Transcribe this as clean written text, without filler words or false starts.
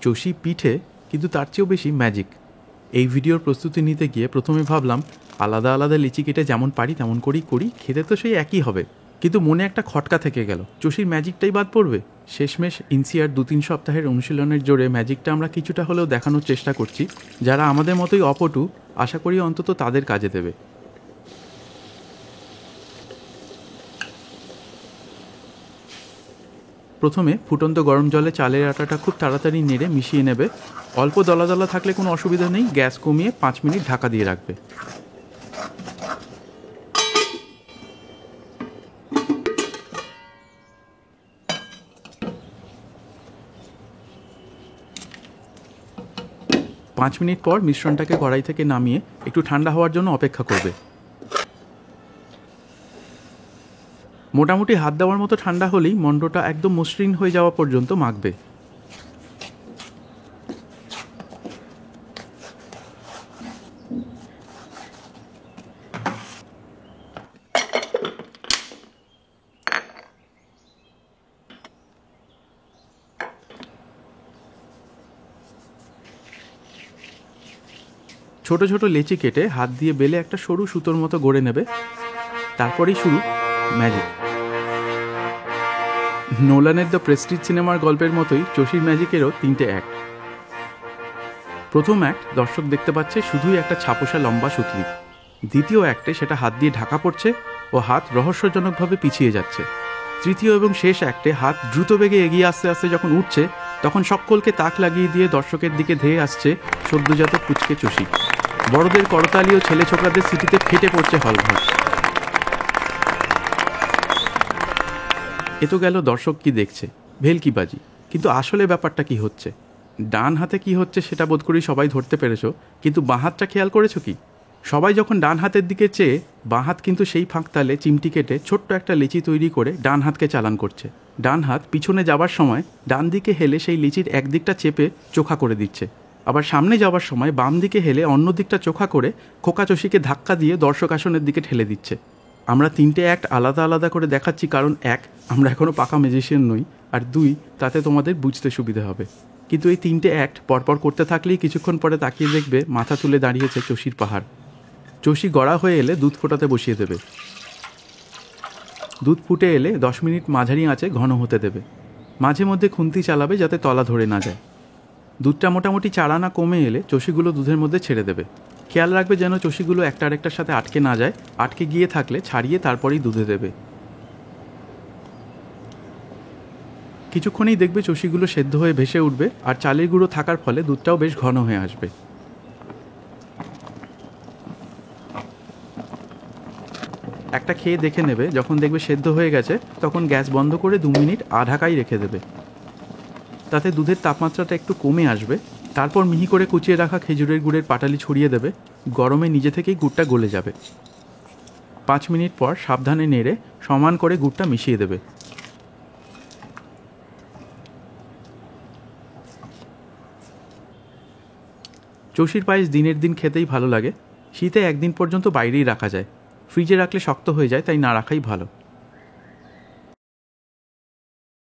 চষি পিঠে, কিন্তু তার চেয়েও বেশি ম্যাজিক। এই ভিডিওর প্রস্তুতি নিতে গিয়ে প্রথমে ভাবলাম আলাদা আলাদা লিচি কেটে যেমন পারি তেমন করেই করি, খেতে তো সেই একই হবে। কিন্তু মনে একটা খটকা থেকে গেল, চষির ম্যাজিকটাই বাদ পড়বে। শেষমেশ ইনসিয়ার 2-3 সপ্তাহের অনুশীলনের জোরে ম্যাজিকটা আমরা কিছুটা হলেও দেখানোর চেষ্টা করছি। যারা আমাদের মতোই অপটু, আশা করি অন্তত তাদের কাজে দেবে। প্রথমে ফুটন্ত গরম জলে চালের আটাটা খুব তাড়াতাড়ি নেড়ে মিশিয়ে নেবে। অল্প দলা দলা থাকলে কোনো অসুবিধা নেই, গ্যাস কমিয়ে 5 মিনিট ঢাকা দিয়ে রাখবে। পাঁচ মিনিট পর মিশ্রণটাকে কড়াই থেকে নামিয়ে একটু ঠান্ডা হওয়ার জন্য অপেক্ষা করবে। মোটামুটি হাত দেওয়ার মতো ঠান্ডা হলেই মণ্ডটা একদম মসৃণ হয়ে যাওয়া পর্যন্ত মাখবে। ছোট ছোট লেচি কেটে হাত দিয়ে বেলে একটা সরু সুতোর মতো গড়ে নেবে। তারপরেই শুরু ম্যাজিক। নোলানের দ্য প্রেস্টিজ সিনেমার গল্পের মতোই চষির ম্যাজিকেরও 3টে অ্যাক্ট। প্রথম অ্যাক্ট দর্শক দেখতে পাচ্ছে শুধুই একটা ছাপোষা লম্বা সুতলি। দ্বিতীয় অ্যাক্টে সেটা হাত দিয়ে ঢাকা পড়ছে ও হাত রহস্যজনকভাবে পিছিয়ে যাচ্ছে। তৃতীয় এবং শেষ অ্যাক্টে হাত দ্রুত বেগে এগিয়ে আস্তে আস্তে যখন উঠছে, তখন সকলকে তাক লাগিয়ে দিয়ে দর্শকের দিকে ধেয়ে আসছে সদ্যজাত পুচকে চষি। বড়দের করতালি ও ছেলে ছোকরাদের সিটিতে ফেটে পড়ছে হলঘর। এ তো গেল দর্শক কি দেখছে, ভেলকিবাজি। কিন্তু আসলে ব্যাপারটা কি হচ্ছে? ডান হাতে কি হচ্ছে সেটা বোধ করি সবাই ধরতে পেরেছ, কিন্তু বাঁ হাতটা খেয়াল করেছো কি? সবাই যখন ডান হাতের দিকে চেয়ে, বাঁ হাত কিন্তু সেই ফাঁকতালে চিমটি কেটে ছোট্ট একটা লিচি তৈরি করে ডান হাতকে চালান করছে। ডান হাত পিছনে যাবার সময় ডান দিকে হেলে সেই লিচির একদিকটা চেপে চোখা করে দিচ্ছে, আবার সামনে যাওয়ার সময় বাম দিকে হেলে অন্য দিকটা চোখা করে খোকা চষিকে ধাক্কা দিয়ে দর্শক আসনের দিকে ঠেলে দিচ্ছে। আমরা 3টে অ্যাক্ট আলাদা আলাদা করে দেখাচ্ছি, কারণ 1, আমরা এখনও পাকা ম্যাজিশিয়ান নই, আর 2, তাতে তোমাদের বুঝতে সুবিধা হবে। কিন্তু এই 3টে অ্যাক্ট পরপর করতে থাকলেই কিছুক্ষণ পরে তাকিয়ে দেখবে মাথা তুলে দাঁড়িয়েছে চষির পাহাড়। চষি গড়া হয়ে এলে দুধ ফোটাতে বসিয়ে দেবে। দুধ ফুটে এলে 10 মিনিট মাঝারি আঁচে ঘন হতে দেবে। মাঝে মধ্যে খুন্তি চালাবে যাতে তলা ধরে না যায়। দুধটা মোটামুটি 4 আনা কমে এলে চষিগুলো দুধের মধ্যে ছেড়ে দেবে। খেয়াল রাখবে যেন চষিগুলো একটা আরেকটার সাথে আটকে না যায়। আটকে গিয়ে থাকলে ছাড়িয়ে তারপরেই দুধে দেবে। কিছুক্ষণেই দেখবে চষিগুলো সেদ্ধ হয়ে ভেসে উঠবে, আর চালের গুঁড়ো থাকার ফলে দুধটাও বেশ ঘন হয়ে আসবে। একটা খেয়ে দেখে নেবে, যখন দেখবে সেদ্ধ হয়ে গেছে তখন গ্যাস বন্ধ করে 2 মিনিট আঢাকাই রেখে দেবে। তাতে দুধের তাপমাত্রাটা একটু কমে আসবে। তারপর মিহি করে কুচিয়ে রাখা খেজুরের গুড়ের পাটালি ছড়িয়ে দেবে। গরমে নিজে থেকেই গুড়টা গলে যাবে। 5 মিনিট পর সাবধানে নেড়ে সমান করে গুড়টা মিশিয়ে দেবে। চষির পায়েস দিনের দিন খেতেই ভালো লাগে। শীতে একদিন পর্যন্ত বাইরেই রাখা যায়, ফ্রিজে রাখলে শক্ত হয়ে যায়, তাই না রাখাই ভালো।